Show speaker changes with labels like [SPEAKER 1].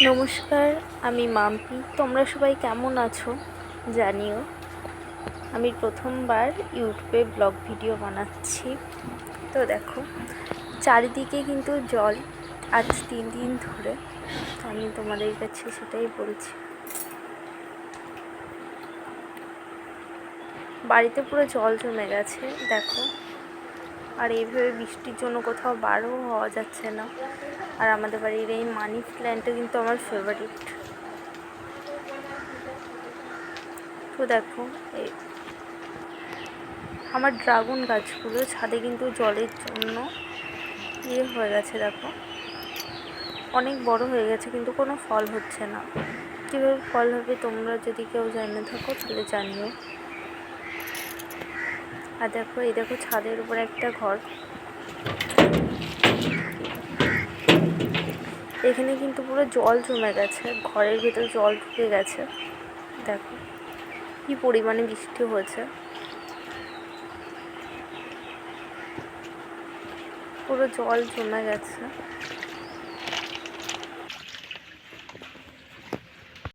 [SPEAKER 1] নমস্কার, আমি মাম্পি। তোমরা সবাই কেমন আছো জানিও। আমি প্রথমবার ইউটিউবে ব্লগ ভিডিও বানাচ্ছি। তো দেখো, চারিদিকে কিন্তু জল, আজ 3 দিন ধরে। আমি তোমাদের কাছে সেটাই বলছি। বাড়িতে পুরো জল জমে গেছে দেখো। আর এইভাবে বৃষ্টির জন্য কোথাও বারও হওয়া যাচ্ছে না। আর আমাদের বাড়ির এই মানি প্ল্যান্টটা কিন্তু আমার ফেভারিট। তো দেখো, এই আমার ড্রাগন গাছগুলো ছাদে কিন্তু জলের জন্য হয়ে গেছে। দেখো, অনেক বড় হয়ে গেছে কিন্তু কোনো ফল হচ্ছে না। কীভাবে ফল হবে তোমরা যদি কেউ জেনে থাকো তাহলে জানিও। আর দেখো, এই দেখো ছাদের উপর একটা ঘর, এখানে কিন্তু পুরো জল জমে গেছে, ঘরের ভেতর জল ঢুকে গেছে। দেখো কি পরিমাণে বৃষ্টি হয়েছে, পুরো জল জমে গেছে।